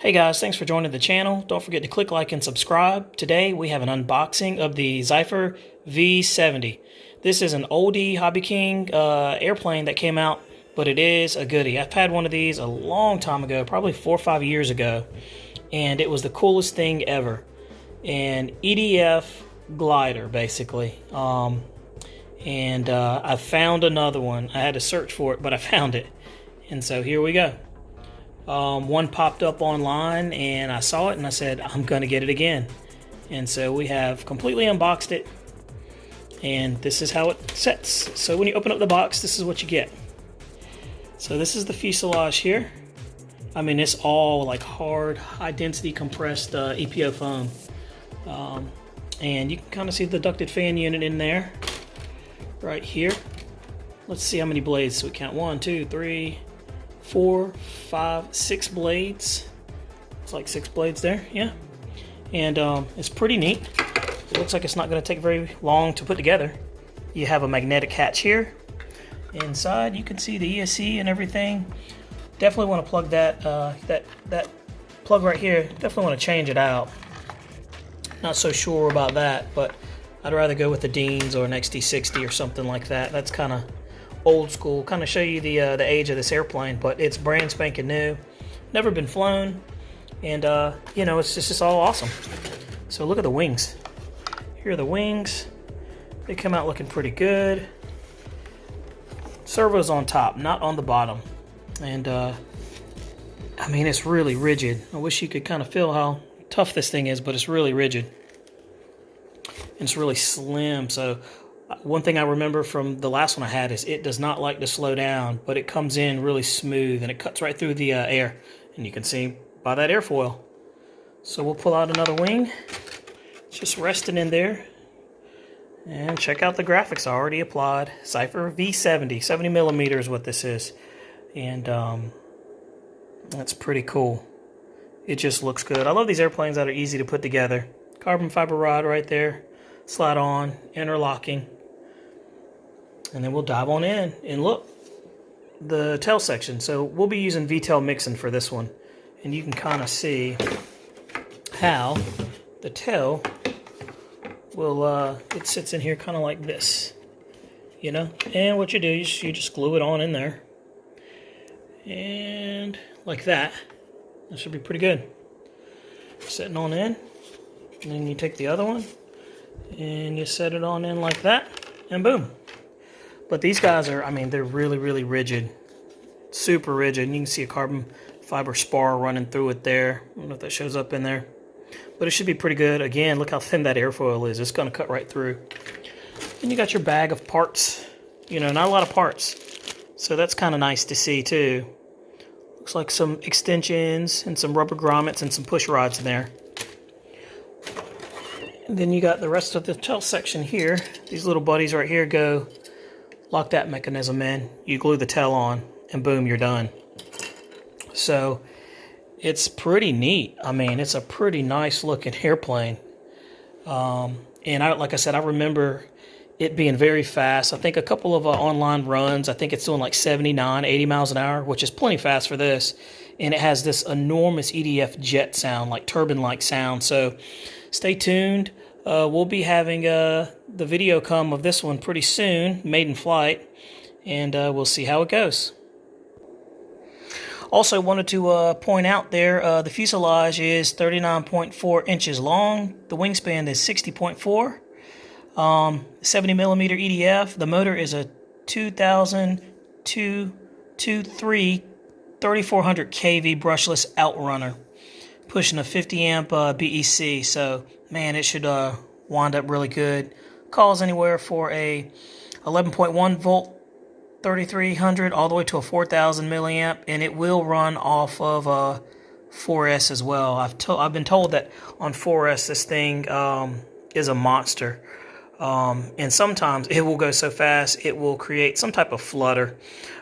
Hey guys, thanks for joining the channel. Don't forget to click like and subscribe. Today we have an unboxing of the Zephyr V-70. This is an oldie Hobby King airplane that came out, but it is a goodie. I've had one of these a long time ago, probably 4 or 5 years ago, and it was the coolest thing ever. An EDF glider, basically. I found another one. I had to search for it, but I found it. And so here we go. One popped up online and I saw it and I said, I'm going to get it again. And so we have completely unboxed it. And this is how it sets. So when you open up the box, this is what you get. So this is the fuselage here. I mean, it's all like hard, high density compressed EPO foam. And you can kind of see the ducted fan unit in there. Right here. Let's see how many blades. So we count 1, 2, 3, 4, 5, 6 blades. It's like 6 blades there, yeah. And it's pretty neat. It looks like it's not going to take very long to put together. You have a magnetic hatch here. Inside, you can see the ESC and everything. Definitely want to plug that that plug right here. Definitely want to change it out. Not so sure about that, but I'd rather go with the Dean's or an XT60 or something like that. That's kind of old school, kind of show you the age of this airplane, but it's brand spanking new, never been flown, and you know, it's just all awesome. So look at the wings. Here are the wings. They come out looking pretty good. Servo's on top, not on the bottom, and I mean, it's really rigid. I wish you could kind of feel how tough this thing is, but it's really rigid. And it's really slim, so one thing I remember from the last one I had is it does not like to slow down, but it comes in really smooth and it cuts right through the air. And you can see by that airfoil. So we'll pull out another wing. It's just resting in there. And check out the graphics I already applied. Zephyr V-70, 70mm is what this is. And that's pretty cool. It just looks good. I love these airplanes that are easy to put together. Carbon fiber rod right there. Slide on, interlocking. And then we'll dive on in and look, the tail section. So we'll be using V-tail mixing for this one. And you can kind of see how the tail will, it sits in here kind of like this, you know? And what you do is you just glue it on in there. And like that. That should be pretty good. Sitting on in. And then you take the other one and you set it on in like that. And boom. But these guys are, I mean, they're really, really rigid. Super rigid. And you can see a carbon fiber spar running through it there. I don't know if that shows up in there. But it should be pretty good. Again, look how thin that airfoil is. It's going to cut right through. And you got your bag of parts. You know, not a lot of parts. So that's kind of nice to see too. Looks like some extensions and some rubber grommets and some push rods in there. And then you got the rest of the tail section here. These little buddies right here go. Lock that mechanism in, you glue the tail on, and boom, you're done. So it's pretty neat. I mean, it's a pretty nice looking airplane. And like I said, I remember it being very fast. I think a couple of online runs, I think it's doing like 79, 80 miles an hour, which is plenty fast for this. And it has this enormous EDF jet sound, like turbine-like sound. So stay tuned. We'll be having the video come of this one pretty soon, Maiden flight, and we'll see how it goes. Also wanted to point out there, the fuselage is 39.4 inches long. The wingspan is 60.4. 70mm EDF. The motor is a 2023 3400 kV brushless outrunner, pushing a 50 amp BEC. So man, it should wind up really good. Calls anywhere for a 11.1 volt 3300 all the way to a 4000 milliamp, and it will run off of 4S as well. I've been told that on 4S this thing is a monster. And sometimes it will go so fast it will create some type of flutter.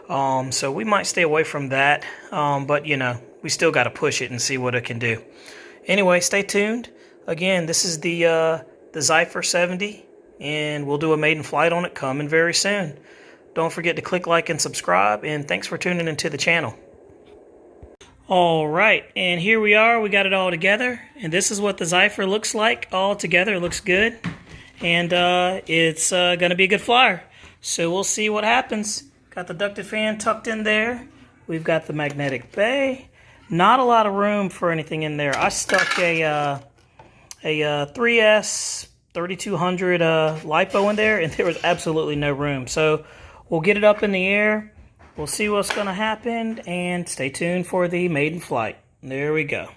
So we might stay away from that, but you know, we still got to push it and see what it can do. Anyway, stay tuned. Again, this is the Zephyr 70, and we'll do a maiden flight on it coming very soon. Don't forget to click like and subscribe, and thanks for tuning into the channel. All right, and here we are. We got it all together, and this is what the Zephyr looks like all together. It looks good, and it's going to be a good flyer. So we'll see what happens. Got the ducted fan tucked in there. We've got the magnetic bay. Not a lot of room for anything in there. I stuck a 3S 3200 LiPo in there, and there was absolutely no room. So we'll get it up in the air. We'll see what's going to happen, and stay tuned for the maiden flight. There we go.